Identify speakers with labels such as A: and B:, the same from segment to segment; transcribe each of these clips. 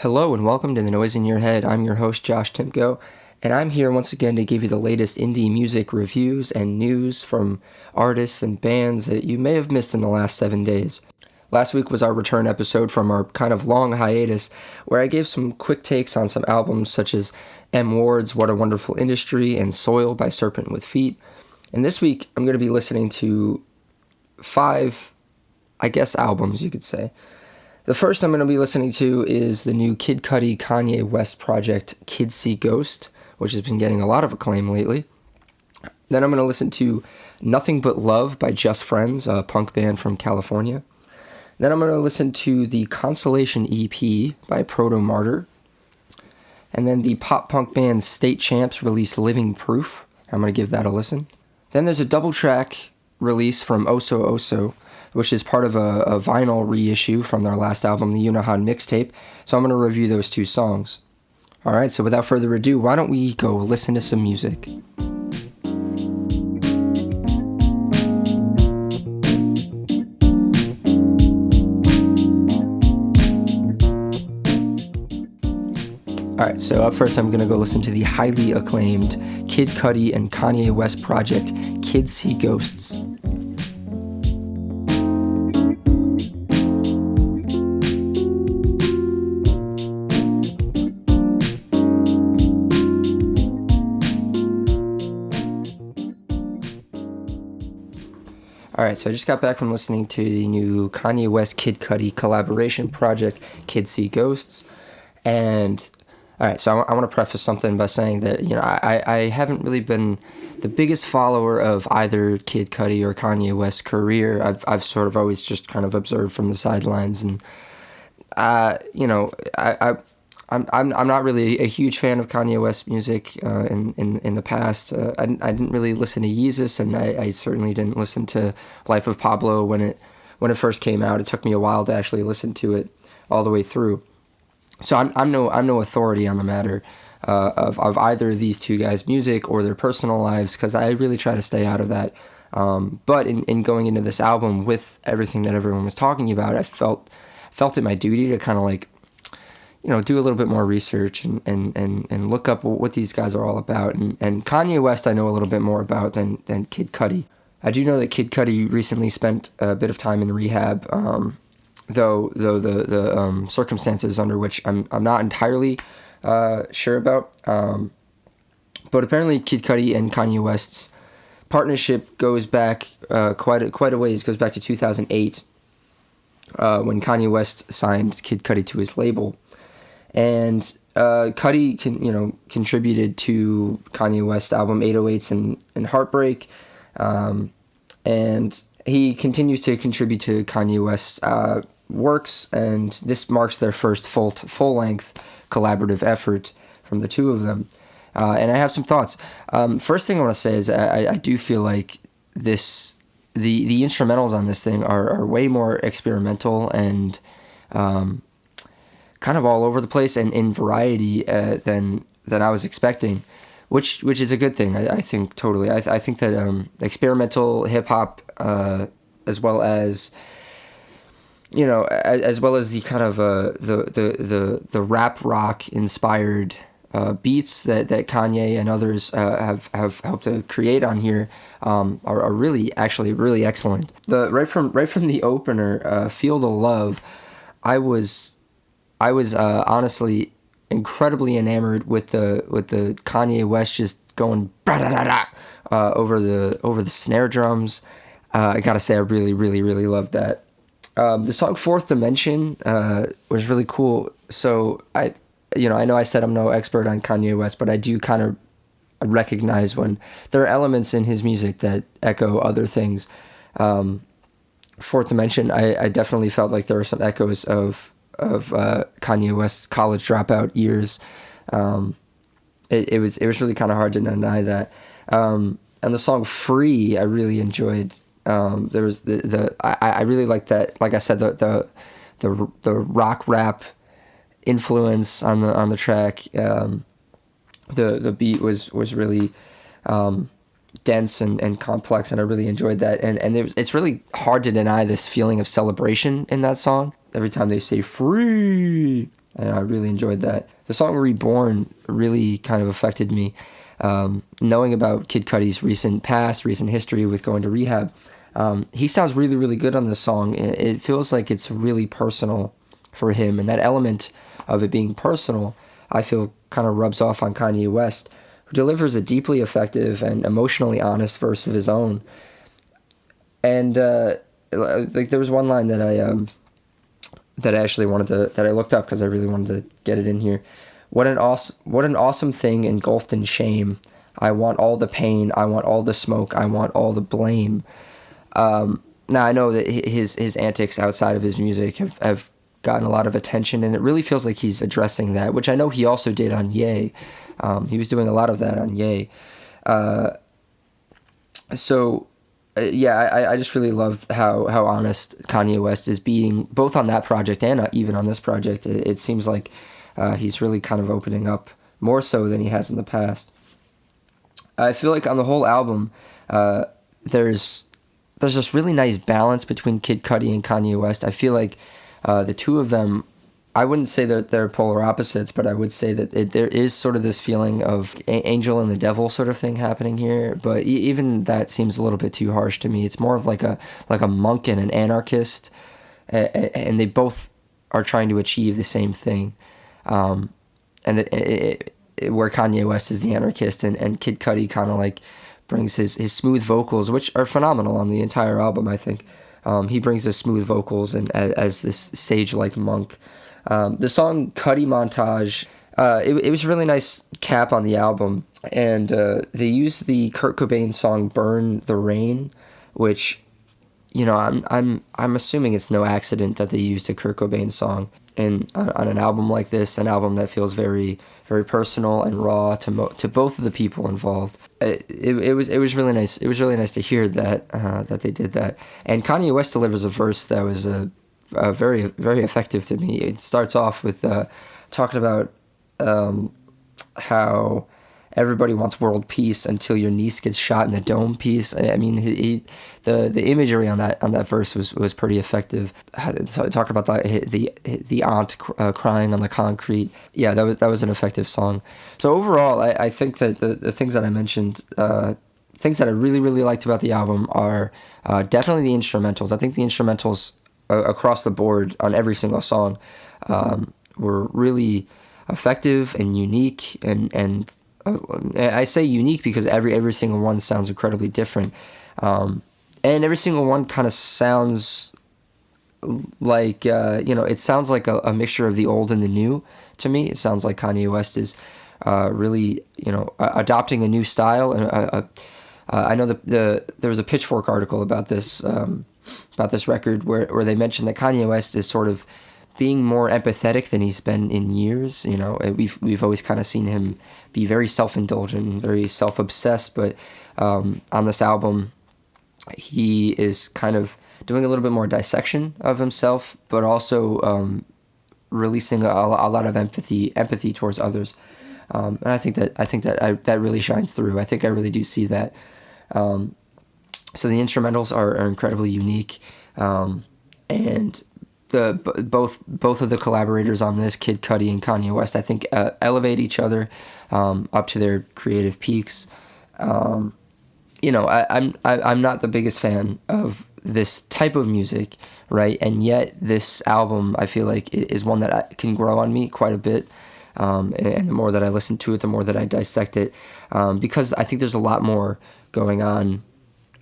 A: Hello and welcome to The Noise in Your Head. I'm your host, Josh Timko, and I'm here once again to give you the latest indie music reviews and news from artists and bands that you may have missed in the last 7 days. Last week was our return episode from our kind of long hiatus, where I gave some quick takes on some albums such as M. Ward's What a Wonderful Industry and Soil by Serpent with Feet. And this week, I'm going to be listening to 5, albums, you could say. The first I'm going to be listening to is the new Kid Cudi Kanye West project, Kids See Ghost, which has been getting a lot of acclaim lately. Then I'm going to listen to Nothing But Love by Just Friends, a punk band from California. Then I'm going to listen to the Consolation EP by Protomartyr. And then the pop-punk band State Champs released Living Proof. I'm going to give that a listen. Then there's a double-track release from Oso Oso, which is part of a vinyl reissue from their last album, the Unahan mixtape. So I'm going to review those 2 songs. All right, so without further ado, why don't we go listen to some music? All right, so up first I'm going to go listen to the highly acclaimed Kid Cudi and Kanye West project, Kids See Ghosts. Alright, so I just got back from listening to the new Kanye West Kid Cudi collaboration project, Kids See Ghosts. And, alright, so I want to preface something by saying that, I haven't really been the biggest follower of either Kid Cudi or Kanye West's career. I've sort of always just kind of observed from the sidelines. And, I'm not really a huge fan of Kanye West music in the past. I didn't really listen to Yeezus, and I certainly didn't listen to Life of Pablo when it first came out. It took me a while to actually listen to it all the way through. So I'm no authority on the matter of either of these 2 guys' music or their personal lives, because I really try to stay out of that. But in going into this album with everything that everyone was talking about, I felt it my duty to kind of do a little bit more research and look up what these guys are all about. And Kanye West I know a little bit more about than Kid Cudi. I do know that Kid Cudi recently spent a bit of time in rehab, though the circumstances under which I'm not entirely sure about. But apparently Kid Cudi and Kanye West's partnership goes back quite a ways. It goes back to 2008 when Kanye West signed Kid Cudi to his label. And Cudi contributed to Kanye West's album 808s and Heartbreak, and he continues to contribute to Kanye West's works, and this marks their first full-length collaborative effort from the 2 of them. And I have some thoughts. First thing I want to say is I do feel like the instrumentals on this thing are way more experimental and kind of all over the place and in variety than I was expecting, which is a good thing. I think totally. I think that experimental hip hop, as well as the kind of the rap rock inspired beats that Kanye and others have helped to create on here, are really excellent. Right from the opener, Feel the Love, I was honestly incredibly enamored with the Kanye West just going over the snare drums. I gotta say I really loved that. The song Fourth Dimension was really cool. So I know I said I'm no expert on Kanye West, but I do kind of recognize when there are elements in his music that echo other things. Fourth Dimension, I definitely felt like there were some echoes of Kanye West's college dropout years. It was really kind of hard to deny that. And the song Free I really enjoyed. There was I really liked that. Like I said, the rock rap influence on the track. The beat was really dense and complex, and I really enjoyed that. And it's really hard to deny this feeling of celebration in that song. Every time they say free, and I really enjoyed that. The song Reborn really kind of affected me. Knowing about Kid Cudi's recent history with going to rehab, he sounds really, really good on this song. It feels like it's really personal for him, and that element of it being personal, I feel, kind of rubs off on Kanye West, who delivers a deeply effective and emotionally honest verse of his own. And like there was one line that I actually that I looked up because I really wanted to get it in here. What an awesome thing engulfed in shame. I want all the pain. I want all the smoke. I want all the blame. Now I know that his antics outside of his music have gotten a lot of attention, and it really feels like he's addressing that, which I know he also did on Ye. He was doing a lot of that on Ye. I just really love how honest Kanye West is being, both on that project and even on this project. It seems like he's really kind of opening up more so than he has in the past. I feel like on the whole album, there's this really nice balance between Kid Cudi and Kanye West. I feel like the two of them, I wouldn't say that they're polar opposites, but I would say that there is sort of this feeling of angel and the devil sort of thing happening here. But even that seems a little bit too harsh to me. It's more of like a monk and an anarchist, and they both are trying to achieve the same thing. Where Kanye West is the anarchist, and Kid Cudi kind of like brings his smooth vocals, which are phenomenal on the entire album, I think. He brings his smooth vocals and as this sage-like monk. The song Cudi Montage, it was a really nice cap on the album, and they used the Kurt Cobain song Burn the Rain, which, you know, I'm assuming it's no accident that they used a Kurt Cobain song on an album like this, an album that feels very, very personal and raw to both of the people involved. It was really nice. It was really nice to hear that that they did that. And Kanye West delivers a verse that was very, very effective to me. It starts off with talking about how everybody wants world peace until your niece gets shot in the dome piece. I mean, the imagery on that verse was pretty effective. Talk about the aunt crying on the concrete. Yeah, that was an effective song. So overall, I think that the things that I mentioned, things that I really, really liked about the album are definitely the instrumentals. I think the instrumentals across the board on every single song were really effective and unique, and I say unique because every single one sounds incredibly different, and every single one kind of sounds like it sounds like a mixture of the old and the new. To me, it sounds like Kanye West is really adopting a new style, and I know there was a Pitchfork article about this record where they mentioned that Kanye West is sort of being more empathetic than he's been in years. You know, we've always kind of seen him be very self-indulgent, very self-obsessed, but on this album, he is kind of doing a little bit more dissection of himself, but also releasing a lot of empathy towards others, and I think that really shines through. I think I really do see that. So the instrumentals are incredibly unique, and both of the collaborators on this, Kid Cudi and Kanye West, I think elevate each other up to their creative peaks. I'm not the biggest fan of this type of music, right? And yet this album, I feel like, is one that can grow on me quite a bit. And the more that I listen to it, the more that I dissect it, because I think there's a lot more going on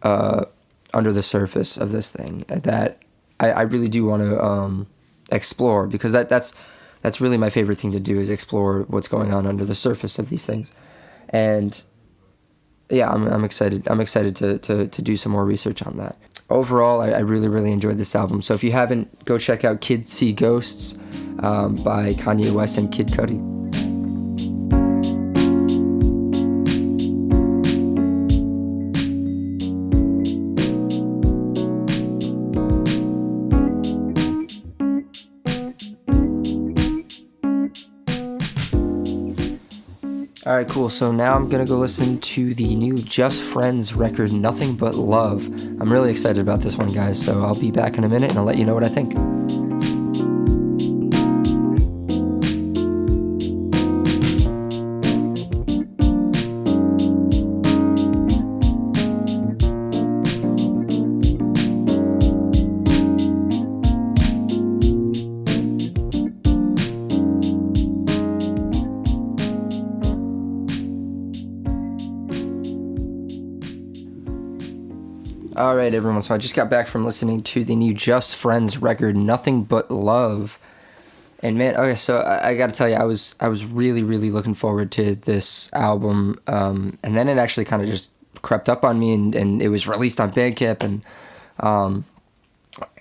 A: under the surface of this thing that I really do want to explore, because that's really my favorite thing to do, is explore what's going on under the surface of these things. And yeah, I'm excited. I'm excited to do some more research on that. Overall, I really, really enjoyed this album. So if you haven't, go check out Kids See Ghosts by Kanye West and Kid Cudi. Alright, cool. So now I'm going to go listen to the new Just Friends record, Nothing But Love. I'm really excited about this one, guys, so I'll be back in a minute and I'll let you know what I think. All right, everyone. So I just got back from listening to the new Just Friends record, Nothing But Love. And man, okay, so I got to tell you, I was really, really looking forward to this album. And then it actually kind of just crept up on me, and it was released on Bandcamp,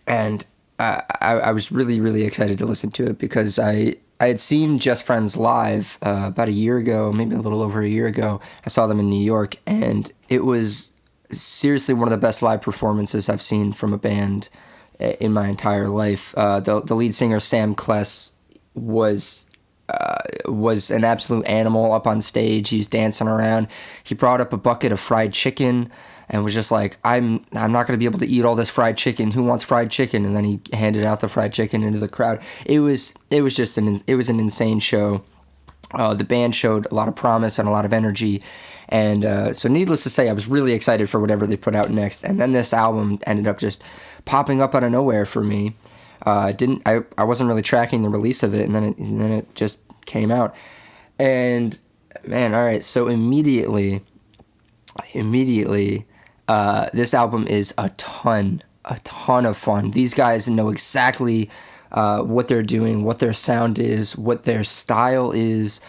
A: and I was really, really excited to listen to it because I had seen Just Friends live about a year ago, maybe a little over a year ago. I saw them in New York, and it was seriously one of the best live performances I've seen from a band in my entire life. The lead singer, Sam Kless, was an absolute animal up on stage. He's dancing around. He brought up a bucket of fried chicken and was just like, I'm not going to be able to eat all this fried chicken. Who wants fried chicken? And then he handed out the fried chicken into the crowd. It was an insane show. The band showed a lot of promise and a lot of energy. And so needless to say, I was really excited for whatever they put out next. And then this album ended up just popping up out of nowhere for me. I wasn't really tracking the release of it, and then it just came out. And man, all right, so immediately, this album is a ton of fun. These guys know exactly what they're doing, what their sound is, what their style is,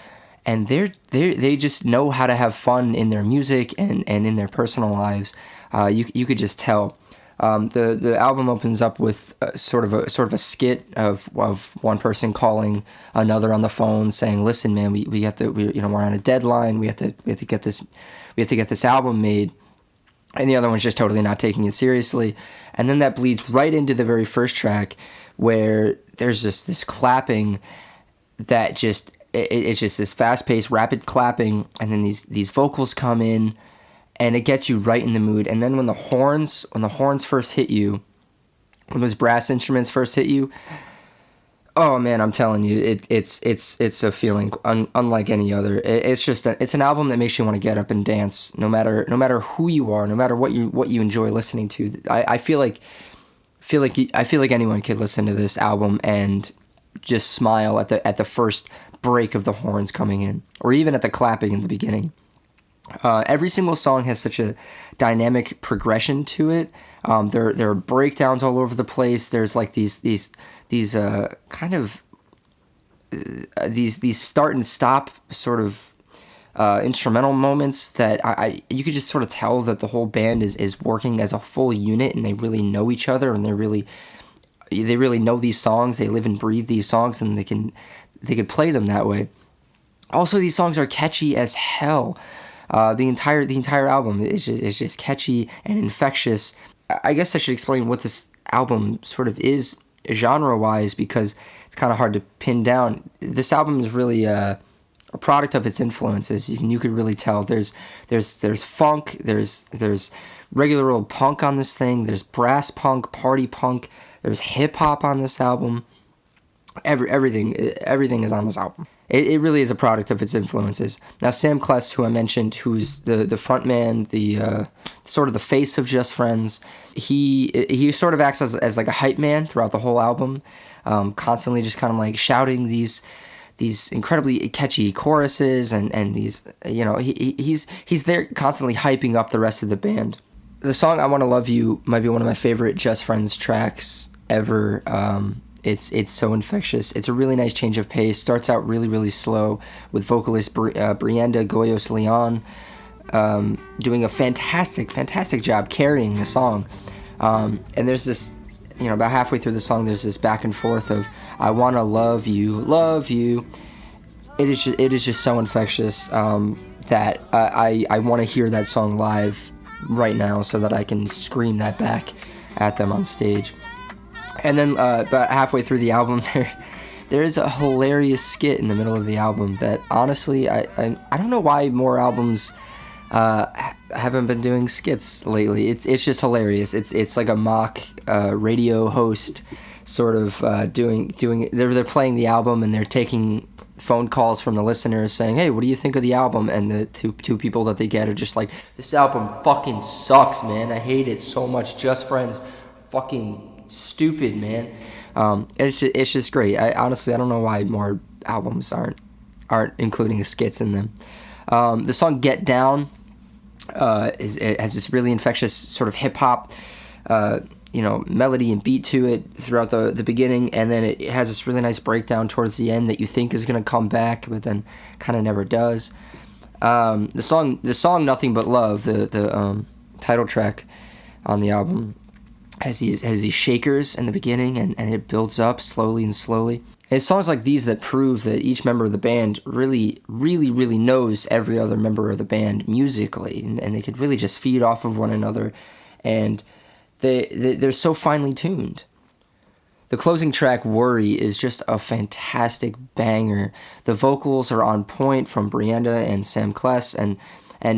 A: and they just know how to have fun in their music and in their personal lives. You could just tell. The album opens up with sort of a skit of one person calling another on the phone saying, "Listen, man, we're on a deadline. We have to get this album made." And the other one's just totally not taking it seriously. And then that bleeds right into the very first track where there's this clapping that it's just this fast-paced, rapid clapping, and then these vocals come in, and it gets you right in the mood. And then when the horns first hit you, when those brass instruments first hit you, oh man, I'm telling you, it's a feeling unlike any other. It's an album that makes you want to get up and dance, no matter who you are, no matter what you enjoy listening to. I feel like anyone could listen to this album and just smile at the first break of the horns coming in, or even at the clapping in the beginning. Every single song has such a dynamic progression to it. There are breakdowns all over the place. There's like these start and stop sort of instrumental moments that you could just sort of tell that the whole band is working as a full unit, and they really know each other, and they really know these songs. They live and breathe these songs, and they can play them that way. Also, these songs are catchy as hell. The entire album is just catchy and infectious. I guess I should explain what this album sort of is genre-wise, because it's kind of hard to pin down. This album is really a product of its influences. You could really tell. There's funk. There's regular old punk on this thing. There's brass punk, party punk. There's hip hop on this album. Everything is on this album. It really is a product of its influences. Now, Sam Kless, who I mentioned, who's the front man, the sort of the face of Just Friends, he sort of acts as like a hype man throughout the whole album, constantly just kind of like shouting these incredibly catchy choruses and these, he's there constantly hyping up the rest of the band. The song "I Wanna Love You" might be one of my favorite Just Friends tracks ever. It's so infectious. It's a really nice change of pace. Starts out really, really slow with vocalist Brianda Goyos Leon doing a fantastic job carrying the song. And there's this, about halfway through the song, there's this back and forth of "I wanna love you, love you." It is just so infectious that I want to hear that song live right now so that I can scream that back at them on stage. And then about halfway through the album, there is a hilarious skit in the middle of the album that honestly I don't know why more albums haven't been doing skits lately. It's just hilarious. It's like a mock radio host sort of doing they're playing the album, and they're taking phone calls from the listeners saying, "Hey, what do you think of the album?" And the two people that they get are just like, "This album fucking sucks, man. I hate it so much. Just Friends, fucking stupid, man." It's just great. I don't know why more albums aren't including skits in them. The song "Get Down" it has this really infectious sort of hip hop, melody and beat to it throughout the beginning, and then it has this really nice breakdown towards the end that you think is going to come back, but then kind of never does. The song "Nothing But Love," the title track on the album, has these shakers in the beginning, and it builds up slowly and slowly. It's songs like these that prove that each member of the band really, really, really knows every other member of the band musically, and they could really just feed off of one another, and they're so finely tuned. The closing track, "Worry," is just a fantastic banger. The vocals are on point from Brianda and Sam Kless, and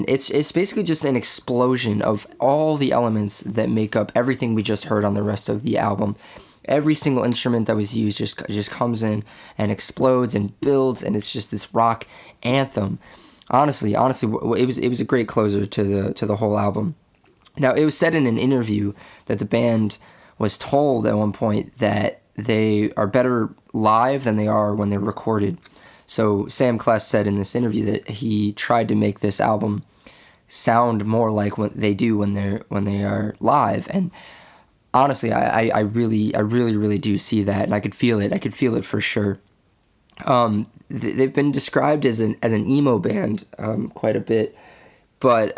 A: it's basically just an explosion of all the elements that make up everything we just heard on the rest of the album. Every single instrument that was used just comes in and explodes and builds, and it's just this rock anthem. Honestly, it was a great closer to the whole album. Now, it was said in an interview that the band was told at one point that they are better live than they are when they're recorded. So Sam Kless said in this interview that he tried to make this album sound more like what they do when they are live, and honestly, I really do see that, and I could feel it. I could feel it for sure. They've been described as an emo band quite a bit, but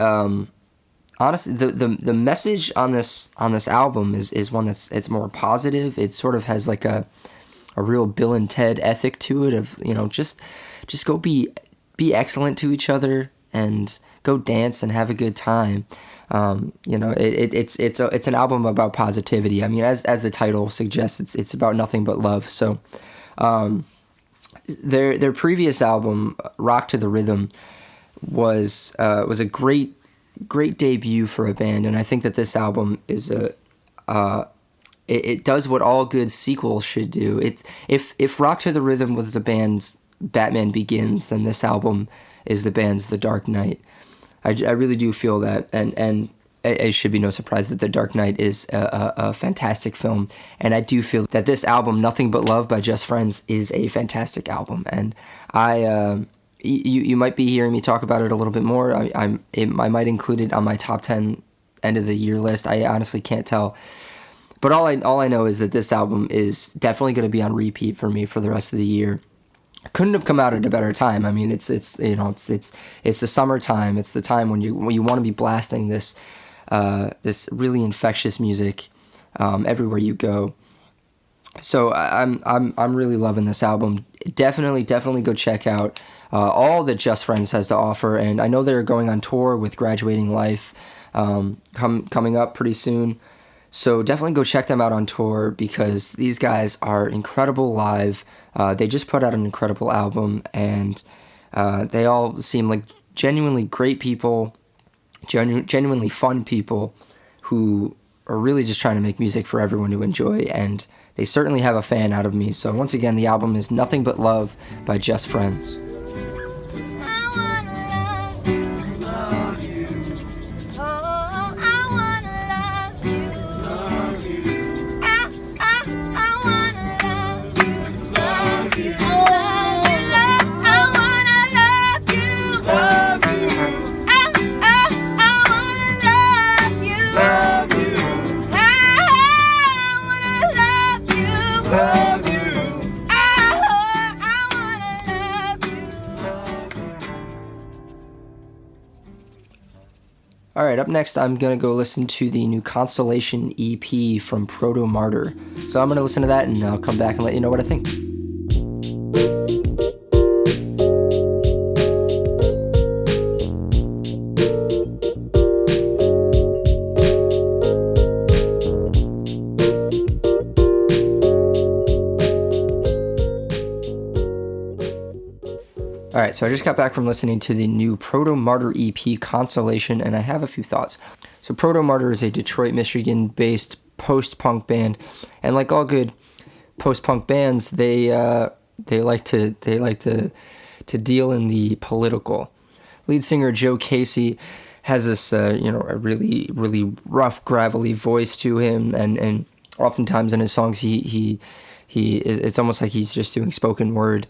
A: honestly, the message on this album is one it's more positive. It sort of has like a real Bill and Ted ethic to it of, just go be excellent to each other and go dance and have a good time. It's an album about positivity. I mean, as the title suggests, it's about nothing but love. So, their previous album, "Rock to the Rhythm," was a great debut for a band, and I think that this album is it does what all good sequels should do. If "Rock to the Rhythm" was the band's Batman Begins, then this album is the band's The Dark Knight. I really do feel that, and it should be no surprise that The Dark Knight is a fantastic film, and I do feel that this album, "Nothing But Love" by Just Friends, is a fantastic album, and you might be hearing me talk about it a little bit more. I might include it on my top 10 end of the year list. I honestly can't tell, but all I know is that this album is definitely going to be on repeat for me for the rest of the year. Couldn't have come out at a better time. I mean, it's the summertime. It's the time when you want to be blasting this really infectious music everywhere you go. So I'm really loving this album. Definitely go check out all that Just Friends has to offer. And I know they're going on tour with Graduating Life coming up pretty soon. So definitely go check them out on tour, because these guys are incredible live. They just put out an incredible album, and they all seem like genuinely great people, genuinely fun people who are really just trying to make music for everyone to enjoy, and they certainly have a fan out of me. So once again, the album is "Nothing But Love" by Just Friends. All right, up next, I'm going to go listen to the new Consolation EP from Protomartyr. So I'm going to listen to that, and I'll come back and let you know what I think. Alright, so I just got back from listening to the new Protomartyr EP, Consolation, and I have a few thoughts. So Protomartyr is a Detroit, Michigan-based post-punk band, and like all good post-punk bands, they like to deal in the political. Lead singer Joe Casey has this a really rough, gravelly voice to him, and oftentimes in his songs it's almost like he's just doing spoken word.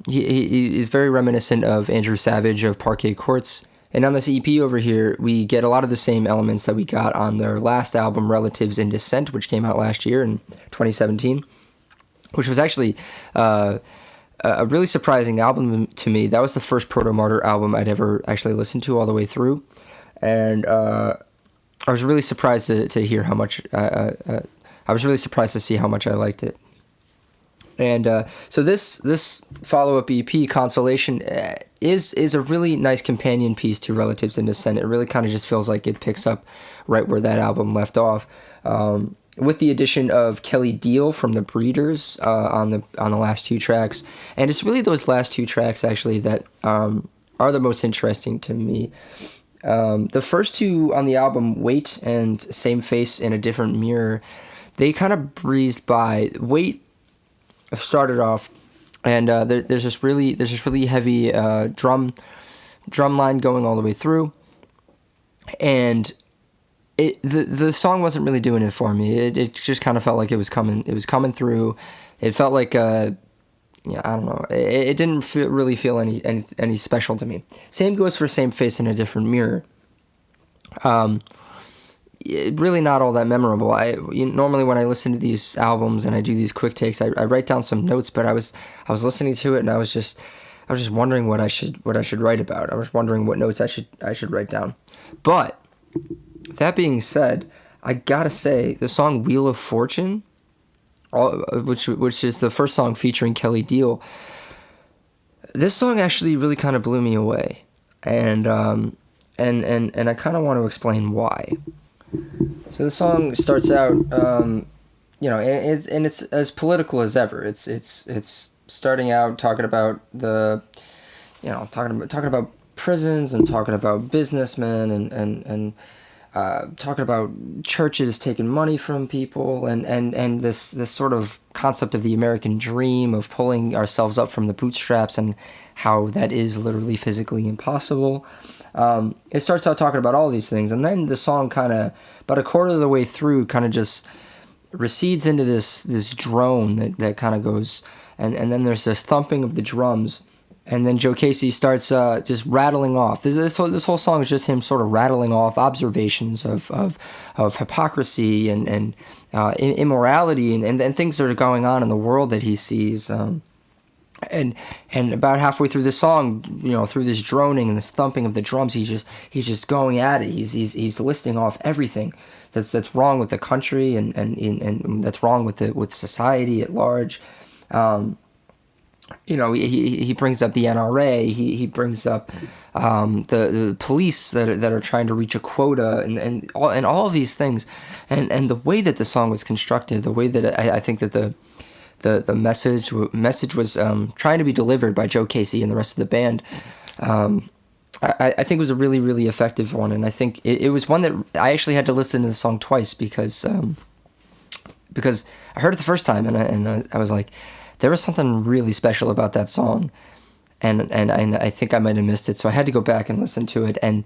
A: He is very reminiscent of Andrew Savage of Parquet Courts, And on this EP over here, we get a lot of the same elements that we got on their last album, Relatives in Descent, which came out last year in 2017, which was actually a really surprising album to me. That was the first Protomartyr album I'd ever actually listened to all the way through. And I was really surprised to hear how much, I was really surprised to see how much I liked it. And so this follow-up EP, Consolation, is a really nice companion piece to Relatives in Descent. It really kind of just feels like it picks up right where that album left off, with the addition of Kelly Deal from the Breeders on the last two tracks. And it's really those last two tracks actually that are the most interesting to me. The first two on the album, Wait and Same Face in a Different Mirror, they kind of breezed by. Wait started off, and there's this really heavy drum line going all the way through, and the song wasn't really doing it for me. It just kind of felt like it was coming through. It felt like I don't know. It didn't really feel any special to me. Same goes for Same Face in a Different Mirror. Really not all that memorable. Normally when I listen to these albums and I do these quick takes, I write down some notes, but I was listening to it and I was just wondering what I should write about. I was wondering what notes I should write down. But that being said, I gotta say the song Wheel of Fortune, which is the first song featuring Kelly Deal, this song actually really kind of blew me away, and I kind of want to explain why. So the song starts out, it's as political as ever. It's starting out talking about talking about prisons and talking about businessmen and talking about churches taking money from people and this sort of concept of the American dream of pulling ourselves up from the bootstraps and how that is literally physically impossible. It starts out talking about all these things, and then the song kind of, about a quarter of the way through, kind of just recedes into this drone that kind of goes, and then there's this thumping of the drums, and then Joe Casey starts just rattling off. This whole song is just him sort of rattling off observations of hypocrisy and immorality and things that are going on in the world that he sees. And about halfway through the song, through this droning and this thumping of the drums, he's just going at it. He's listing off everything that's wrong with the country and that's wrong with society at large. He brings up the NRA. He brings up the police that are trying to reach a quota and all of these things. And the way that the song was constructed, the way that I think that the message was trying to be delivered by Joe Casey and the rest of the band, I think it was a really, really effective one. And I think it was one that I actually had to listen to the song twice because I heard it the first time and I was like, there was something really special about that song, and I think I might have missed it, so I had to go back and listen to it. And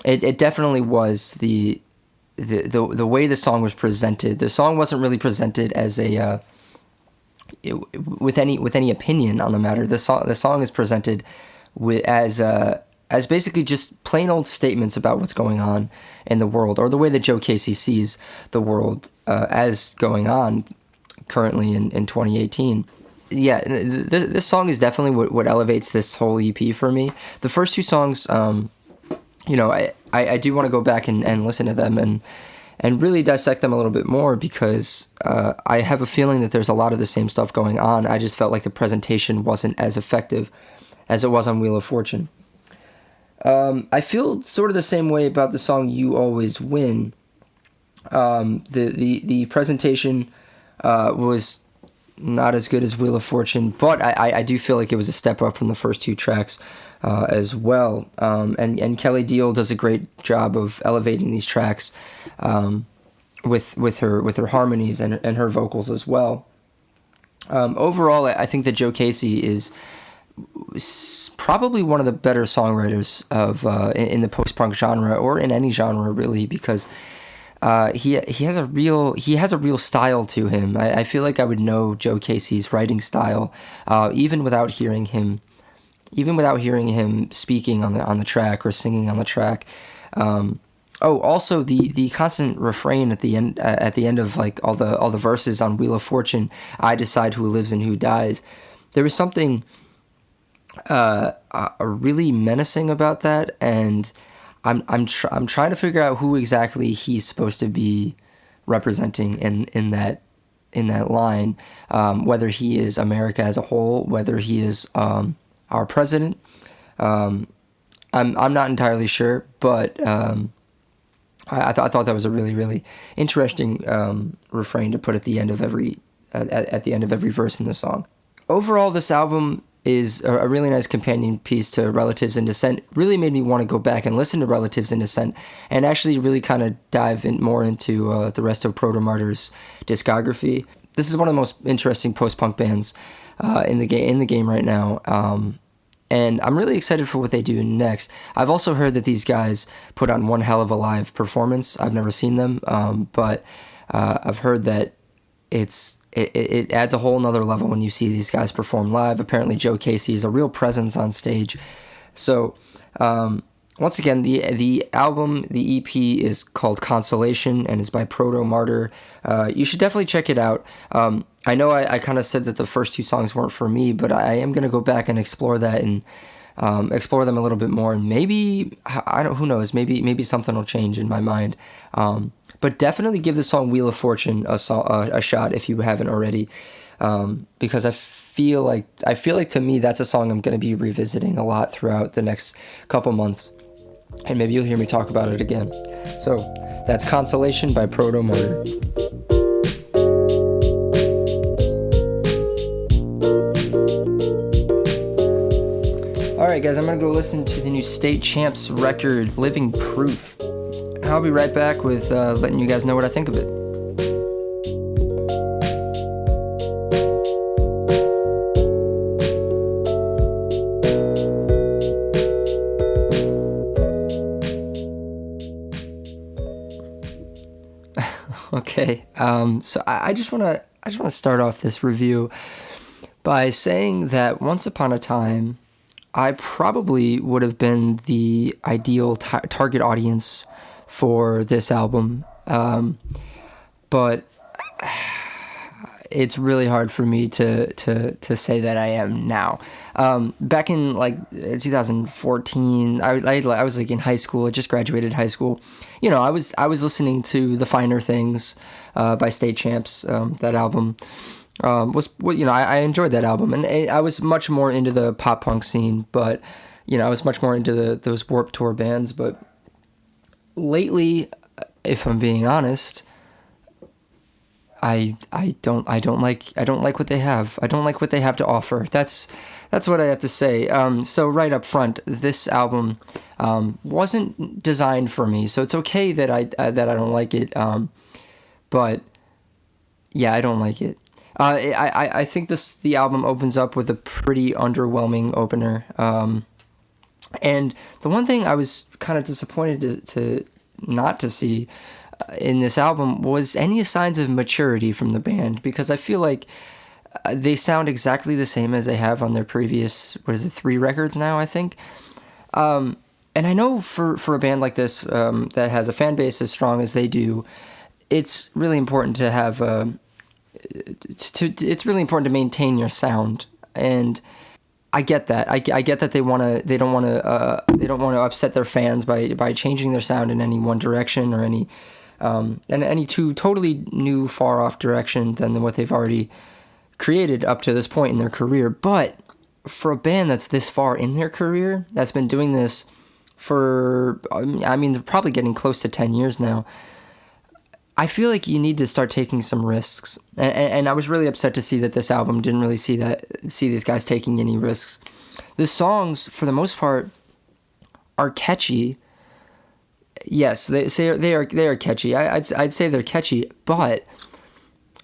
A: it definitely was the way the song was presented. The song wasn't really presented as with any opinion on the matter. The song is presented as basically just plain old statements about what's going on in the world, or the way that Joe Casey sees the world as going on currently in 2018. Yeah, this song is definitely what elevates this whole EP for me. The first two songs, I do want to go back and listen to them and really dissect them a little bit more because I have a feeling that there's a lot of the same stuff going on. I just felt like the presentation wasn't as effective as it was on Wheel of Fortune. I feel sort of the same way about the song You Always Win. The presentation was not as good as Wheel of Fortune, but I do feel like it was a step up from the first two tracks as well. And Kelly Deal does a great job of elevating these tracks with her harmonies and her vocals as well. Overall, I think that Joe Casey is probably one of the better songwriters in the post-punk genre, or in any genre really, because he has a real style to him. I feel like I would know Joe Casey's writing style even without hearing him even without hearing him speaking on the track or singing on the track. Also the constant refrain at the end of like all the verses on Wheel of Fortune, I decide who lives and who dies. There was something really menacing about that, and I'm trying to figure out who exactly he's supposed to be representing in that line, whether he is America as a whole, whether he is our president. I'm not entirely sure, but I thought that was a really, really interesting refrain to put at the end of every verse in the song. Overall, this album is a really nice companion piece to Relatives in Descent. Really made me want to go back and listen to Relatives in Descent and actually really kind of dive more into the rest of Protomartyr's discography. This is one of the most interesting post-punk bands in the game right now. And I'm really excited for what they do next. I've also heard that these guys put on one hell of a live performance. I've never seen them, but I've heard that it adds a whole nother level when you see these guys perform live. Apparently Joe Casey is a real presence on stage. So once again, the album, the EP is called Consolation and is by Protomartyr. You should definitely check it out. I know I kind of said that the first two songs weren't for me, but I am going to go back and explore that and explore them a little bit more. And maybe, who knows, maybe something will change in my mind. But definitely give the song Wheel of Fortune a shot if you haven't already, because I feel like to me that's a song I'm going to be revisiting a lot throughout the next couple months, and maybe you'll hear me talk about it again. So that's Consolation by Protomartyr. Alright guys, I'm going to go listen to the new State Champs record, Living Proof. I'll be right back with letting you guys know what I think of it. Okay, so I just want to start off this review by saying that once upon a time, I probably would have been the ideal target audience for this album, but it's really hard for me to say that I am now. Back in like 2014, I was like in high school. I just graduated high school. You know, I was listening to The Finer Things by State Champs. That album I enjoyed that album, and I was much more into the pop punk scene. But I was much more into those Warped Tour bands. But lately, if I'm being honest, I don't like what they have. I don't like what they have to offer. That's what I have to say. So right up front, this album wasn't designed for me. So it's okay that I don't like it. But yeah, I don't like it. I think the album opens up with a pretty underwhelming opener. And the one thing I was kind of disappointed to not to see in this album was any signs of maturity from the band, because I feel like they sound exactly the same as they have on their previous, 3 records now, I think. And I know for a band like this that has a fan base as strong as they do, it's really important to have it's really important to maintain your sound. And I get that. I get that they don't want to upset their fans by changing their sound in any one direction or any totally new, far off direction than what they've already created up to this point in their career. But for a band that's this far in their career, that's been doing this for, they're probably getting close to 10 years now, I feel like you need to start taking some risks. And I was really upset to see that this album didn't really see these guys taking any risks. The songs, for the most part, are catchy. Yes, they are catchy. I'd say they're catchy, but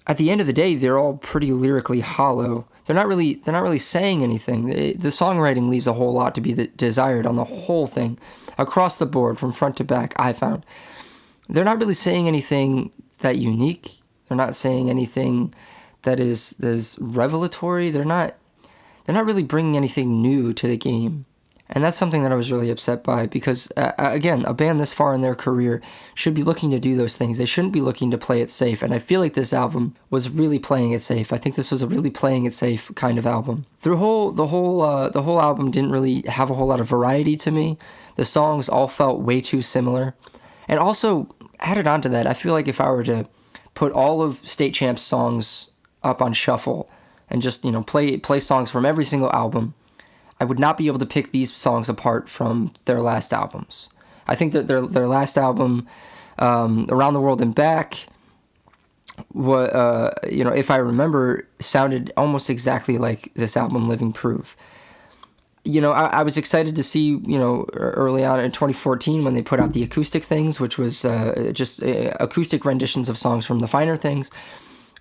A: at the end of the day, they're all pretty lyrically hollow. They're not really saying anything. The songwriting leaves a whole lot to be desired on the whole thing, across the board, from front to back. I found they're not really saying anything that unique. They're not saying anything that is revelatory. They're they're not really bringing anything new to the game. And that's something that I was really upset by because, again, a band this far in their career should be looking to do those things. They shouldn't be looking to play it safe. And I feel like this album was really playing it safe. I think this was a really playing it safe kind of album. The whole album didn't really have a whole lot of variety to me. The songs all felt way too similar. And also, added on to that, I feel like if I were to put all of State Champ's songs up on shuffle and just, play songs from every single album, I would not be able to pick these songs apart from their last albums. I think that their last album, Around the World and Back, if I remember, sounded almost exactly like this album, Living Proof. I was excited to see, early on in 2014 when they put out the acoustic things, which was just acoustic renditions of songs from the Finer Things.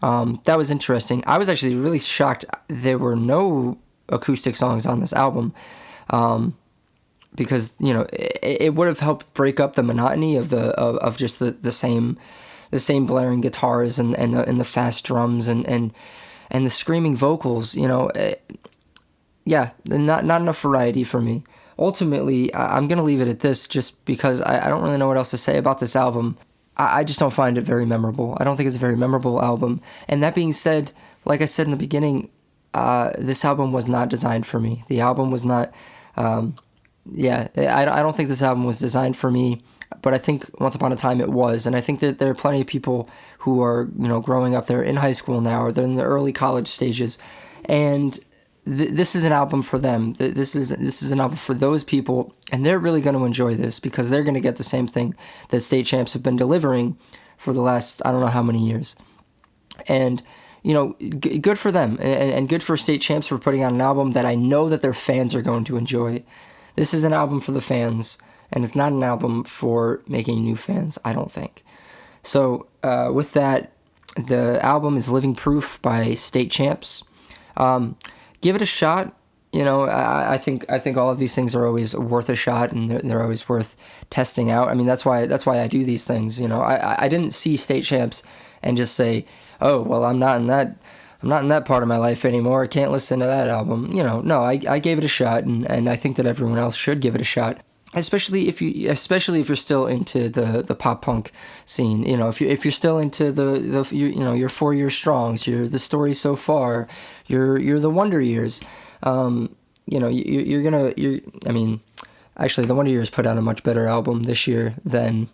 A: That was interesting. I was actually really shocked there were no acoustic songs on this album, because it would have helped break up the monotony of just the same blaring guitars and the fast drums and the screaming vocals. Not enough variety for me. Ultimately, I'm gonna leave it at this just because I don't really know what else to say about this album. I just don't find it very memorable. I don't think it's a very memorable album. And that being said, like I said in the beginning, this album was not designed for me. The album was not, I don't think this album was designed for me, but I think once upon a time it was. And I think that there are plenty of people who are, growing up, they're in high school now, or they're in the early college stages, and this is an album for them. This is an album for those people, and they're really going to enjoy this because they're going to get the same thing that State Champs have been delivering for the last, I don't know how many years. And good for them, and good for State Champs for putting out an album that I know that their fans are going to enjoy. This is an album for the fans, and it's not an album for making new fans, I don't think. So, with that, the album is Living Proof by State Champs. Give it a shot. I think all of these things are always worth a shot, and they're always worth testing out. I mean, that's why I do these things. I didn't see State Champs and just say, oh, well, I'm not in that part of my life anymore. I can't listen to that album. No, I gave it a shot, and I think that everyone else should give it a shot. Especially if you're still into the pop punk scene. If you're still into your 4 Year Strongs, you're the Story So Far, you're the Wonder Years. Actually, the Wonder Years put out a much better album this year than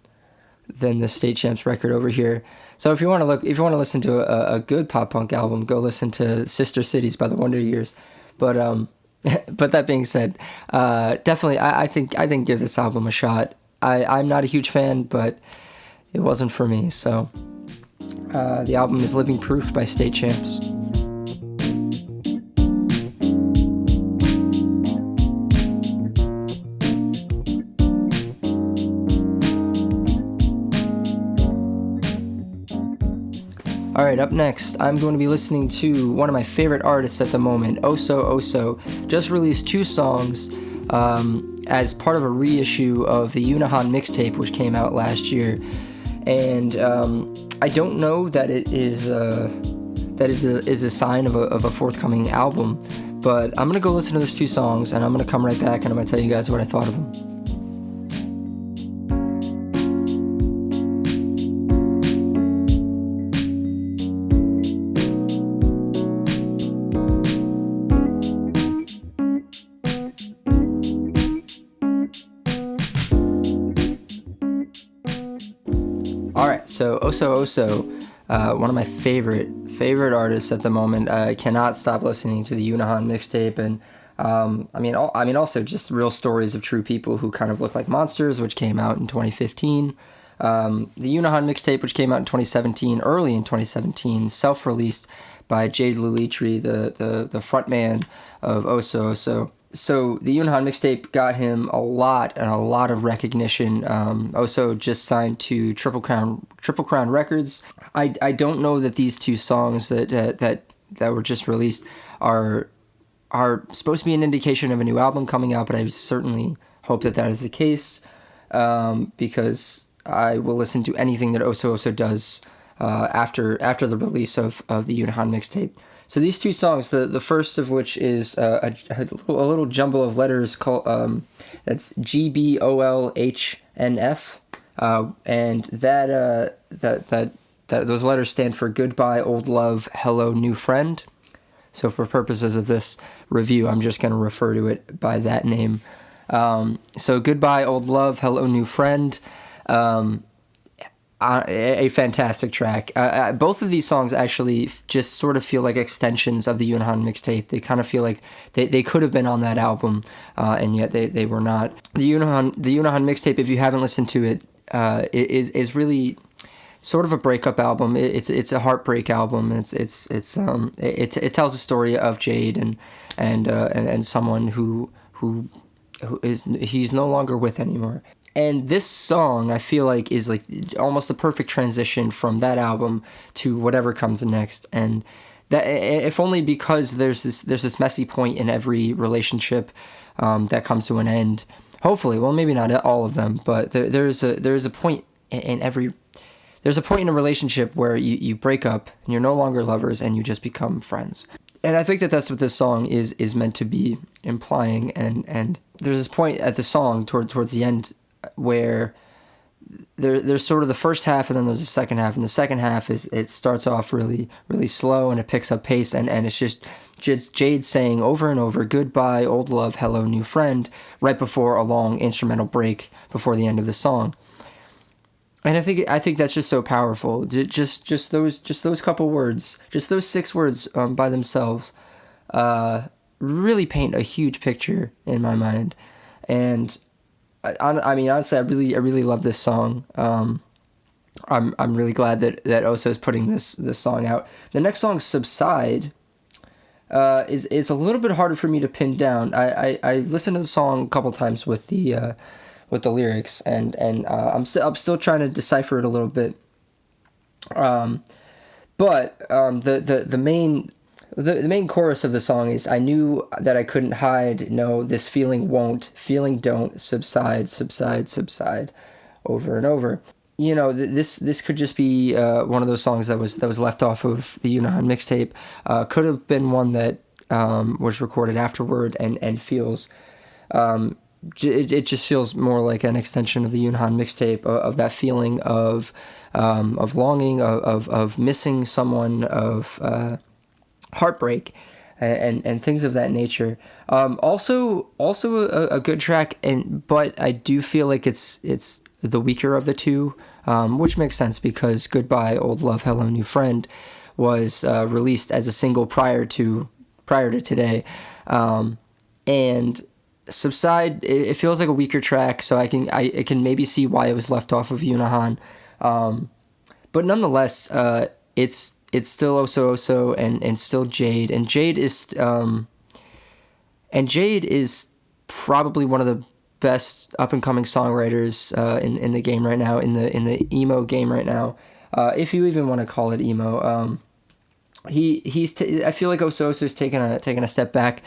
A: the State Champs record over here. So if you want to listen to a good pop punk album, go listen to Sister Cities by the Wonder Years. But that being said, definitely I think give this album a shot. I'm not a huge fan, but it wasn't for me. So the album is Living Proof by State Champs. Alright, up next, I'm going to be listening to one of my favorite artists at the moment, Oso Oso. Just released 2 songs as part of a reissue of the Unahan mixtape, which came out last year. And I don't know that it is a sign of a forthcoming album, but I'm going to go listen to those 2 songs, and I'm going to come right back, and I'm going to tell you guys what I thought of them. Alright, so Oso Oso, one of my favorite artists at the moment. I cannot stop listening to the Unahan mixtape, and also just real stories of true people who kind of look like monsters, which came out in 2015. The Unahan mixtape, which came out in 2017, early in 2017, self-released by Jade Lulitri, the frontman of Oso Oso. So the Unahan mixtape got him a lot of recognition. Oso just signed to Triple Crown Records. I don't know that these 2 songs that were just released are supposed to be an indication of a new album coming out, but I certainly hope that is the case, because I will listen to anything that Oso Oso does after the release of the Unahan mixtape. So these two songs, the first of which is a little jumble of letters called that's GBOLHNF, and that those letters stand for Goodbye Old Love, Hello New Friend. So for purposes of this review, I'm just going to refer to it by that name. So Goodbye Old Love, Hello New Friend. A fantastic track. Both of these songs actually just sort of feel like extensions of the Yunhan mixtape. They kind of feel like they could have been on that album, and yet they were not. The Yunhan mixtape, if you haven't listened to it, is really sort of a breakup album. It's a heartbreak album. It tells a story of Jade and someone who he's no longer with anymore. And this song, I feel like, is like almost the perfect transition from that album to whatever comes next. And that, if only because there's this messy point in every relationship that comes to an end. Hopefully, well, maybe not all of them, but there's a point in every. There's a point in a relationship where you break up and you're no longer lovers and you just become friends. And I think that's what this song is meant to be implying. And there's this point at the song towards the end where there's sort of the first half and then there's the second half, and the second half it starts off really, really slow and it picks up pace, and it's just Jade saying over and over, goodbye old love, hello new friend, right before a long instrumental break before the end of the song. And I think that's just so powerful. Just those couple words, just those 6 words by themselves really paint a huge picture in my mind. And I mean, honestly, I really love this song. I'm really glad that Oso is putting this song out. The next song, Subside, is a little bit harder for me to pin down. I listened to the song a couple times with the lyrics, and I'm still trying to decipher it a little bit. But the main chorus of the song is, I knew that I couldn't hide, no, this feeling won't, feeling don't, subside, subside, subside, over and over. You know, this could just be one of those songs that was left off of the Yunhan mixtape. Could have been one that was recorded afterward and feels... It just feels more like an extension of the Yunhan mixtape, of that feeling of longing, of missing someone, of heartbreak, and things of that nature. Also a good track, but I do feel like it's the weaker of the two, which makes sense because Goodbye Old Love, Hello New Friend was released as a single prior to today, and Subside, it feels like a weaker track, so I can maybe see why it was left off of Yunhan, but nonetheless, it's still Oso Oso and still Jade, and Jade is probably one of the best up and coming songwriters in the game right now, in the emo game right now, if you even want to call it emo. I feel like Oso Oso's taken a step back.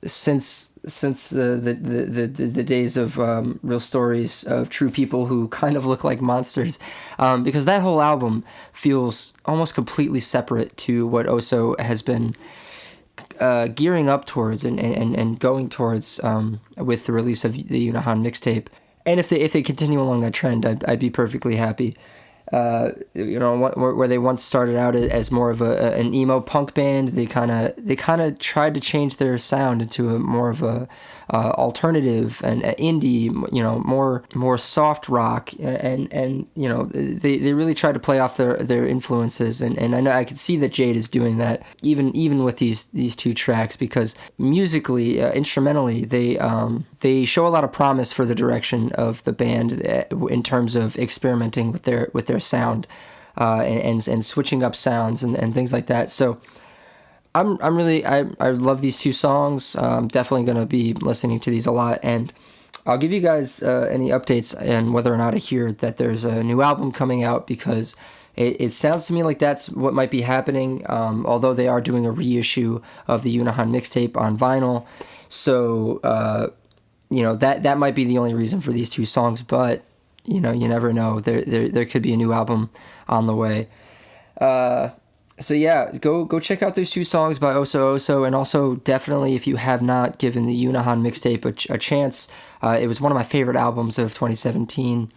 A: Since the days of Real Stories of True People Who Kind of Look Like Monsters, because that whole album feels almost completely separate to what Oso has been gearing up towards and going towards with the release of the Yunhan mixtape. And if they continue along that trend, I'd be perfectly happy. Where they once started out as more of an emo punk band, they kind of tried to change their sound into a more of a alternative and indie, more soft rock, and they really tried to play off their influences, and I know I could see that Jade is doing that even with these 2 tracks, because musically, instrumentally, they show a lot of promise for the direction of the band in terms of experimenting with their sound, and switching up sounds and things like that. So I love these 2 songs. I'm definitely going to be listening to these a lot, and I'll give you guys any updates on whether or not I hear that there's a new album coming out, because it sounds to me like that's what might be happening, although they are doing a reissue of the Yunhan mixtape on vinyl. So that might be the only reason for these 2 songs, but you never know. There could be a new album on the way. So yeah, go check out those two songs by Oso Oso, and also definitely, if you have not given the Unahan mixtape a chance, it was one of my favorite albums of 2017.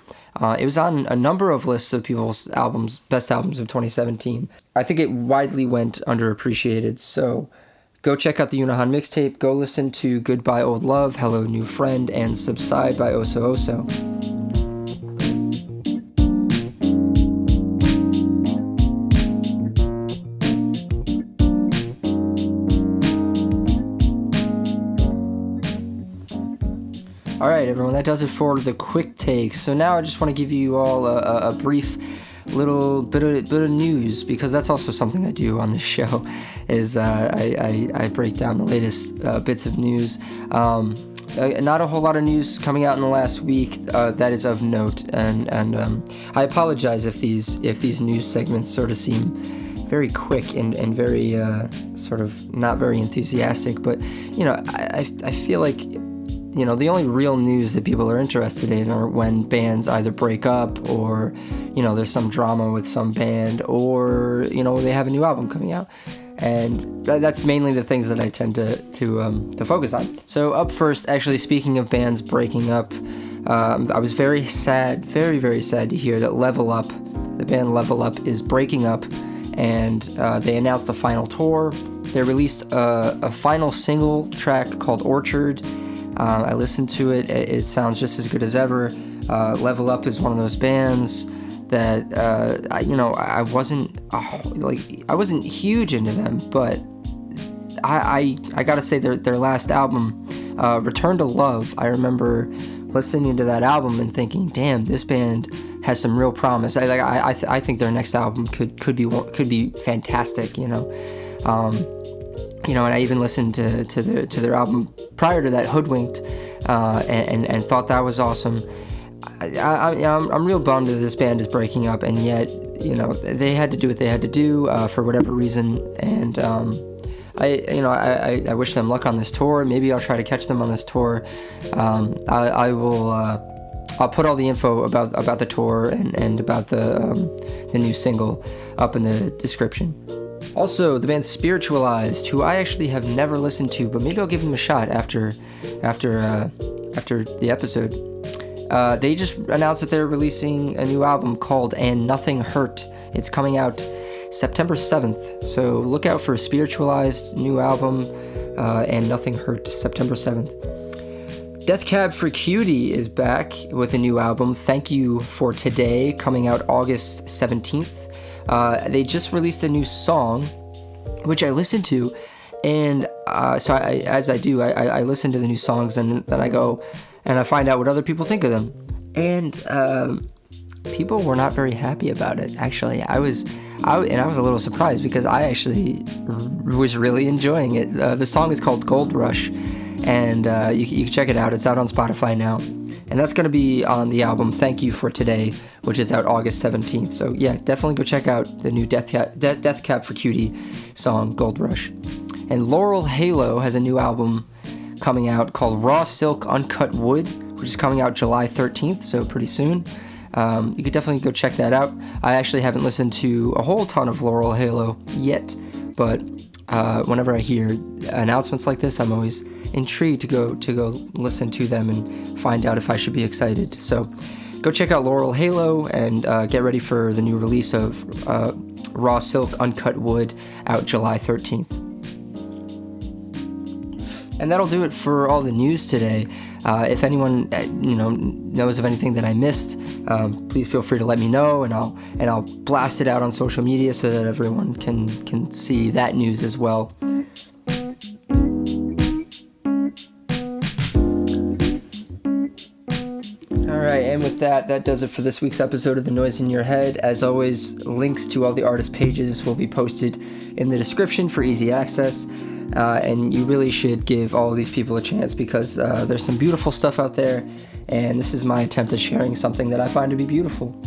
A: It was on a number of lists of people's best albums of 2017. I think it widely went underappreciated, so go check out the Unahan mixtape, go listen to Goodbye Old Love, Hello New Friend, and Subside by Oso Oso. All right, everyone, that does it for the quick takes. So now I just want to give you all a brief little bit of news, because that's also something I do on this show, is I break down the latest bits of news. Not a whole lot of news coming out in the last week that is of note, and I apologize if these news segments sort of seem very quick and very sort of not very enthusiastic, but I feel like the only real news that people are interested in are when bands either break up, or there's some drama with some band, or they have a new album coming out, and that's mainly the things that I tend to focus on. So up first, actually, speaking of bands breaking up, I was very sad, very, very sad to hear that the band Level Up is breaking up, and they announced a final tour. They released a final single track called Orchard. I listened to it. It sounds just as good as ever. Level Up is one of those bands that I wasn't huge into them, but I gotta say their last album, Return to Love, I remember listening to that album and thinking, damn, this band has some real promise. I think their next album could be fantastic. And I even listened to their album prior to that, Hoodwinked, and thought that was awesome. I'm real bummed that this band is breaking up, and yet they had to do what they had to do for whatever reason, and I wish them luck on this tour. Maybe I'll try to catch them on this tour. I'll put all the info about the tour and about the new single up in the description. Also, the band Spiritualized, who I actually have never listened to, but maybe I'll give them a shot after the episode. They just announced that they're releasing a new album called And Nothing Hurt. It's coming out September 7th, so look out for Spiritualized new album, And Nothing Hurt, September 7th. Death Cab for Cudi is back with a new album, Thank You for Today, coming out August 17th. They just released a new song, which I listened to, and so I listen to the new songs, and then I go and I find out what other people think of them, and people were not very happy about it. Actually, I was a little surprised, because I actually was really enjoying it. The song is called Gold Rush, and you can check it out. It's out on Spotify now. And that's going to be on the album Thank You for Today, which is out August 17th. So yeah, definitely go check out the new Death Cab for Cudi song, Gold Rush. And Laurel Halo has a new album coming out called Raw Silk Uncut Wood, which is coming out July 13th, so pretty soon. You could definitely go check that out. I actually haven't listened to a whole ton of Laurel Halo yet, but whenever I hear announcements like this, I'm always intrigued to go listen to them and find out if I should be excited. So go check out Laurel Halo and get ready for the new release of Raw Silk Uncut Wood out July 13th. And that'll do it for all the news today. If anyone knows of anything that I missed, please feel free to let me know, and I'll blast it out on social media so that everyone can see that news as well. Alright, and with that does it for this week's episode of The Noise in Your Head. As always, links to all the artist pages will be posted in the description for easy access. And you really should give all of these people a chance, because there's some beautiful stuff out there, and this is my attempt at sharing something that I find to be beautiful.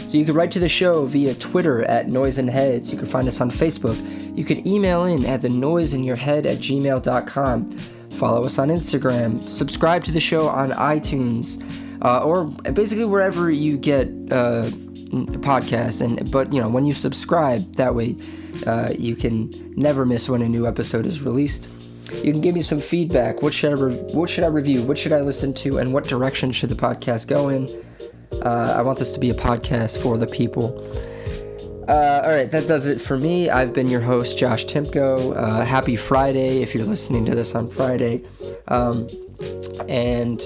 A: So you can write to the show via Twitter at Noise and Heads. You can find us on Facebook. You can email in at thenoiseinyourhead@gmail.com. Follow us on Instagram. Subscribe to the show on iTunes, or basically wherever you get podcast, but when you subscribe, that way you can never miss when a new episode is released. You can give me some feedback. What should I review? What should I listen to? And what direction should the podcast go in? I want this to be a podcast for the people. All right, that does it for me. I've been your host, Josh Timko. Happy Friday if you're listening to this on Friday. And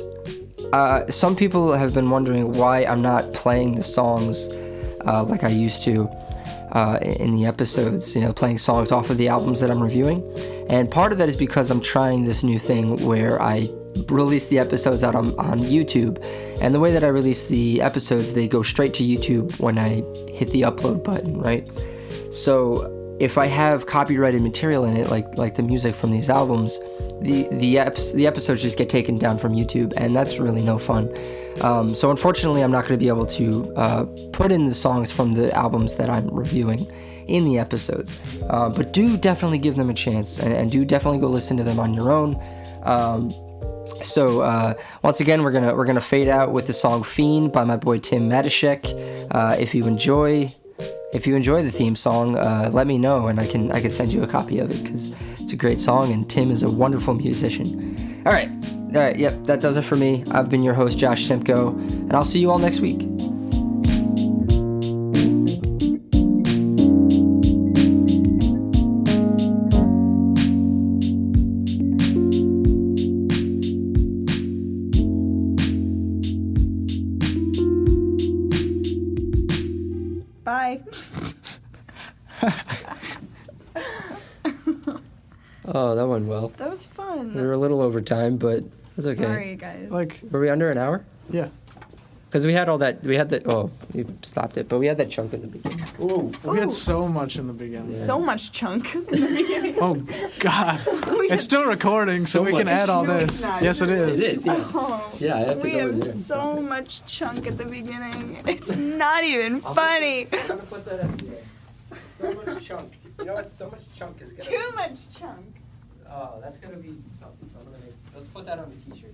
A: some people have been wondering why I'm not playing the songs like I used to in the episodes, playing songs off of the albums that I'm reviewing. And part of that is because I'm trying this new thing where I release the episodes out on YouTube. And the way that I release the episodes, they go straight to YouTube when I hit the upload button, right? So if I have copyrighted material in it, like the music from these albums, the episodes just get taken down from YouTube, and that's really no fun. So unfortunately, I'm not going to be able to put in the songs from the albums that I'm reviewing in the episodes. But do definitely give them a chance, and do definitely go listen to them on your own. So once again, we're gonna fade out with the song "Fiend" by my boy Tim Matashek. If you enjoy the theme song, let me know, and I can send you a copy of it, because it's a great song, and Tim is a wonderful musician. All right, yep, that does it for me. I've been your host, Josh Timko, and I'll see you all next week.
B: Bye.
A: Oh, that went well.
B: That was fun.
A: We were a little over time, but that's okay.
B: Sorry, guys.
A: Were we under an hour?
C: Yeah.
A: Because we had all that. We had the. Oh, you stopped it, but we had that chunk in the beginning.
C: Ooh, we had so much in the beginning.
A: Yeah.
B: So much chunk in the beginning.
C: Oh God, it's still recording, so we can add all this. Yes, it is.
A: It is. Yeah.
B: Oh,
A: Yeah, I have to
B: we
A: go in
B: have
A: there.
B: so much chunk at the beginning. It's not even funny.
A: I'm gonna put that up here. So much chunk. You know what? So much chunk is gonna.
B: Too much chunk.
A: Oh, that's gonna be something. So let's put that on the t-shirt.